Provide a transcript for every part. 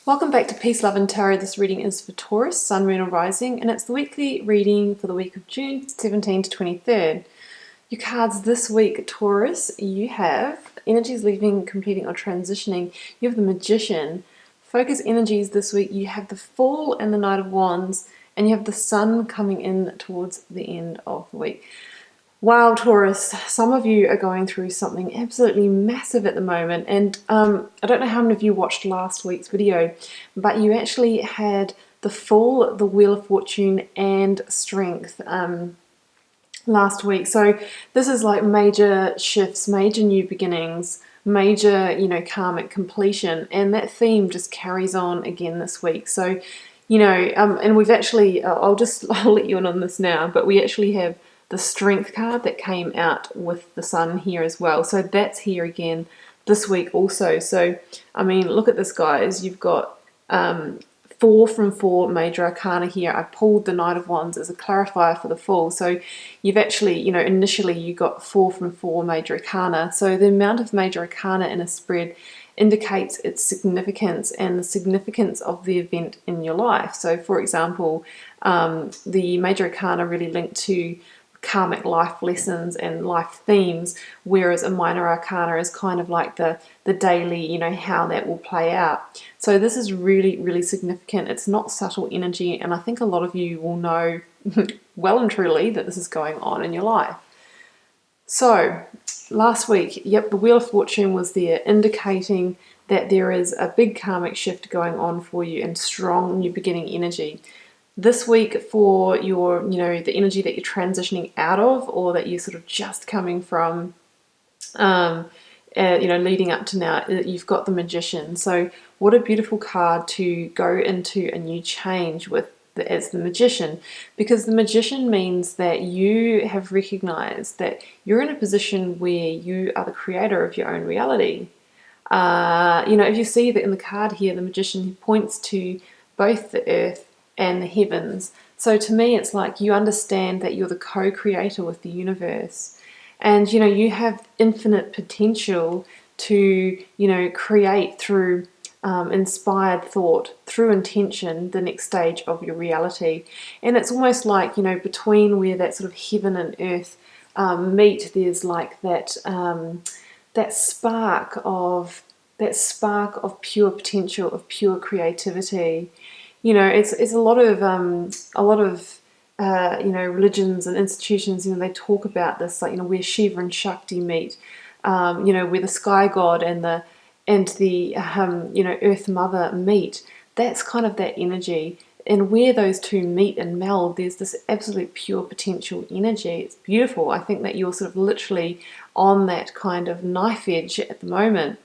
Welcome back to Peace, Love and Tarot. This reading is for Taurus, Sun, Moon or Rising, and it's the weekly reading for the week of June 17 to 23rd. Your cards this week, Taurus, you have energies leaving, completing or transitioning. You have the Magician. Focus energies this week, you have the Fool and the Knight of Wands, and you have the Sun coming in towards the end of the week. Wow, Taurus, some of you are going through something absolutely massive at the moment. And I don't know how many of you watched last week's video, but you actually had the Fool, the Wheel of Fortune, and Strength last week. So this is like major shifts, major new beginnings, major, karmic completion. And that theme just carries on again this week. So, and we've actually, I'll let you in on this now, but we actually have the Strength card that came out with the Sun here as well. So that's here again this week also. So, I mean, look at this, guys. You've got 4 from 4 major arcana here. I pulled the Knight of Wands as a clarifier for the Fool. So you've actually, initially you got 4 from 4 major arcana. So the amount of major arcana in a spread indicates its significance and the significance of the event in your life. So, for example, the major arcana really linked to karmic life lessons and life themes, whereas a minor arcana is kind of like the daily, how that will play out. So this is really, really significant. It's not subtle energy, and I think a lot of you will know well and truly that this is going on in your life. So last week, yep, the Wheel of Fortune was there, indicating that there is a big karmic shift going on for you and strong new beginning energy. This week for your, the energy that you're transitioning out of, or that you're sort of just coming from, leading up to now, you've got the Magician. So what a beautiful card to go into a new change with as the Magician, because the Magician means that you have recognized that you're in a position where you are the creator of your own reality. If you see that in the card here, the Magician points to both the earth and the heavens. So to me, it's like you understand that you're the co-creator with the universe, and you have infinite potential to create through inspired thought, through intention, the next stage of your reality. And it's almost like between where that sort of heaven and earth meet, there's like that spark of pure potential, of pure creativity. It's a lot of religions and institutions. They talk about this, like where Shiva and Shakti meet. Where the sky god and the Earth Mother meet. That's kind of that energy. And where those two meet and meld, there's this absolute pure potential energy. It's beautiful. I think that you're sort of literally on that kind of knife edge at the moment.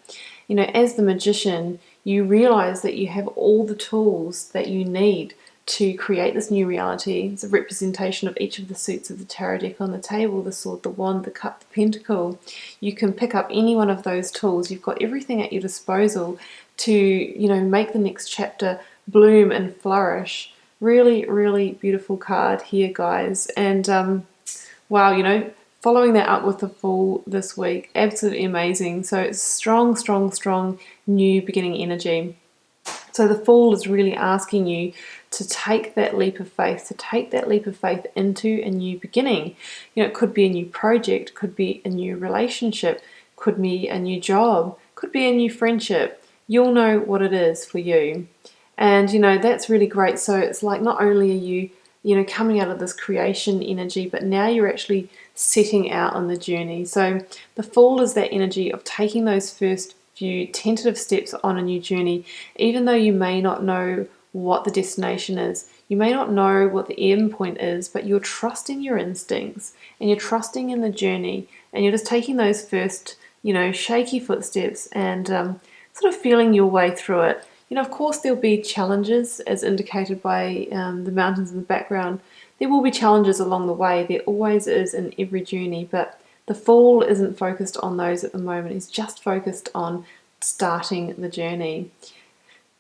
As the Magician, you realize that you have all the tools that you need to create this new reality. It's a representation of each of the suits of the tarot deck on the table: the sword, the wand, the cup, the pentacle. You can pick up any one of those tools. You've got everything at your disposal to, make the next chapter bloom and flourish. Really, really beautiful card here, guys. And wow, following that up with the Fool this week, absolutely amazing. So it's strong, strong, strong new beginning energy. So the Fool is really asking you to take that leap of faith, into a new beginning. It could be a new project, could be a new relationship, could be a new job, could be a new friendship. You'll know what it is for you. And, that's really great. So it's like not only are you, coming out of this creation energy, but now you're actually setting out on the journey. So the Fool is that energy of taking those first few tentative steps on a new journey, even though you may not know what the destination is. You may not know what the end point is, but you're trusting your instincts and you're trusting in the journey, and you're just taking those first, shaky footsteps and sort of feeling your way through it. Of course, there'll be challenges, as indicated by the mountains in the background. There will be challenges along the way. There always is in every journey, but the Fool isn't focused on those at the moment. He's just focused on starting the journey.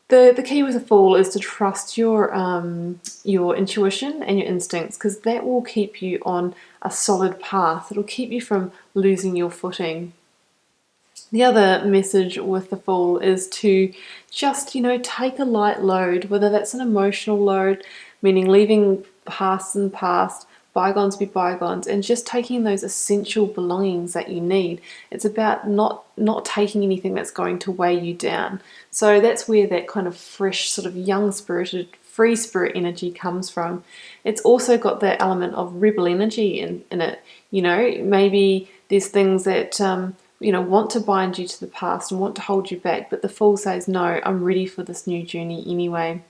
The key with the Fool is to trust your intuition and your instincts, because that will keep you on a solid path. It'll keep you from losing your footing. The other message with the Fool is to just, take a light load, whether that's an emotional load, meaning leaving past and past, bygones be bygones, and just taking those essential belongings that you need. It's about not taking anything that's going to weigh you down. So that's where that kind of fresh, sort of young spirited, free spirit energy comes from. It's also got that element of rebel energy in it. Maybe there's things that want to bind you to the past and want to hold you back, but the Fool says, no, I'm ready for this new journey anyway.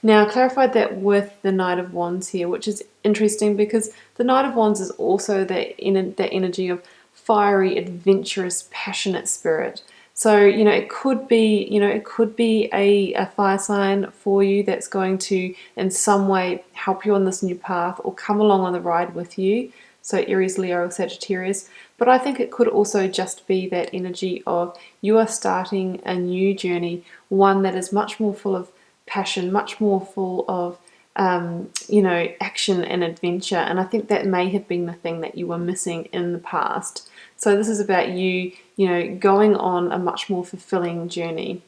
Now, I clarified that with the Knight of Wands here, which is interesting because the Knight of Wands is also that energy of fiery, adventurous, passionate spirit. So, it could be a fire sign for you that's going to, in some way, help you on this new path or come along on the ride with you. So Aries, Leo, or Sagittarius. But I think it could also just be that energy of you are starting a new journey, one that is much more full of passion, much more full of action and adventure. And I think that may have been the thing that you were missing in the past. So this is about you, going on a much more fulfilling journey.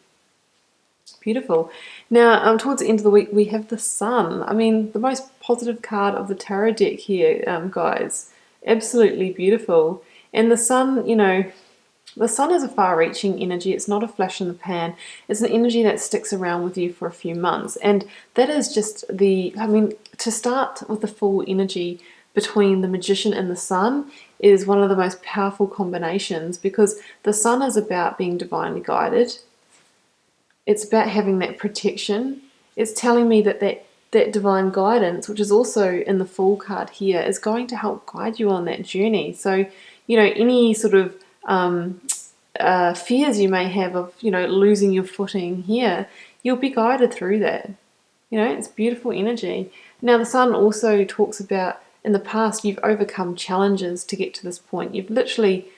Beautiful. Now, towards the end of the week, we have the Sun. I mean, the most positive card of the tarot deck here, guys. Absolutely beautiful. And the Sun, the Sun is a far-reaching energy. It's not a flash in the pan. It's an energy that sticks around with you for a few months. And that is just to start with the full energy between the Magician and the Sun is one of the most powerful combinations, because the Sun is about being divinely guided. It's about having that protection. It's telling me that divine guidance, which is also in the Fool card here, is going to help guide you on that journey. So, any sort of fears you may have of, losing your footing here, you'll be guided through that. It's beautiful energy. Now, the Sun also talks about, in the past, you've overcome challenges to get to this point. You've literally,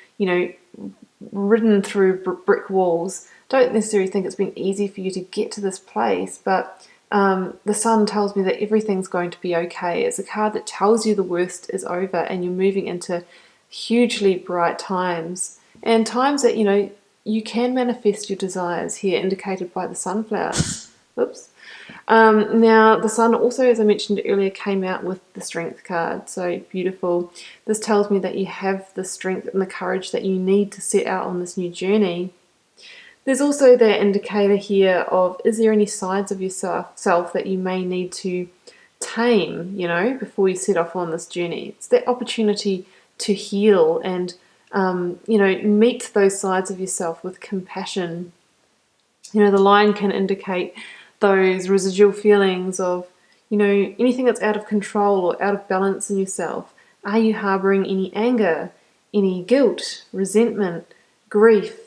ridden through brick walls. Don't necessarily think it's been easy for you to get to this place, but the Sun tells me that everything's going to be okay. It's a card that tells you the worst is over and you're moving into hugely bright times, and times that, you can manifest your desires here, indicated by the sunflower. Whoops. Now, the Sun also, as I mentioned earlier, came out with the Strength card. So beautiful. This tells me that you have the strength and the courage that you need to set out on this new journey. There's also that indicator here of, is there any sides of yourself that you may need to tame, before you set off on this journey? It's that opportunity to heal and, meet those sides of yourself with compassion. The line can indicate those residual feelings of, anything that's out of control or out of balance in yourself. Are you harboring any anger, any guilt, resentment, grief?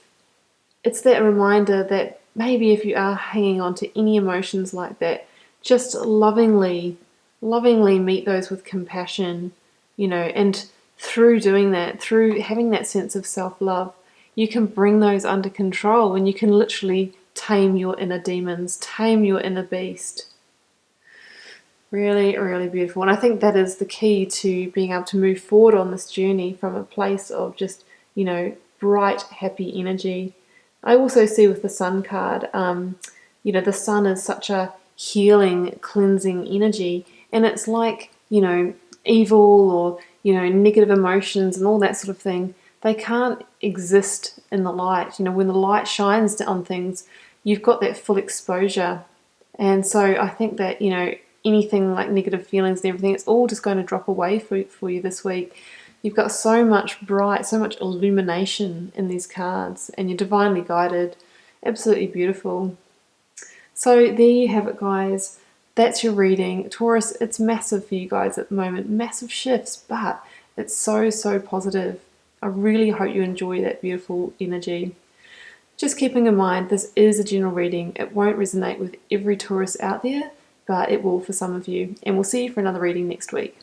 It's that reminder that maybe if you are hanging on to any emotions like that, just lovingly meet those with compassion, and through doing that, through having that sense of self-love, you can bring those under control and you can literally tame your inner demons, tame your inner beast. Really, really beautiful. And I think that is the key to being able to move forward on this journey from a place of just, bright, happy energy. I also see with the Sun card, the Sun is such a healing, cleansing energy, and it's like, evil or, negative emotions and all that sort of thing. They can't exist in the light. When the light shines on things, you've got that full exposure. And so I think that, anything like negative feelings and everything, it's all just going to drop away for you this week. You've got so much so much illumination in these cards, and you're divinely guided. Absolutely beautiful. So there you have it, guys. That's your reading. Taurus, it's massive for you guys at the moment. Massive shifts, but it's so, so positive. I really hope you enjoy that beautiful energy. Just keeping in mind, this is a general reading. It won't resonate with every Taurus out there, but it will for some of you. And we'll see you for another reading next week.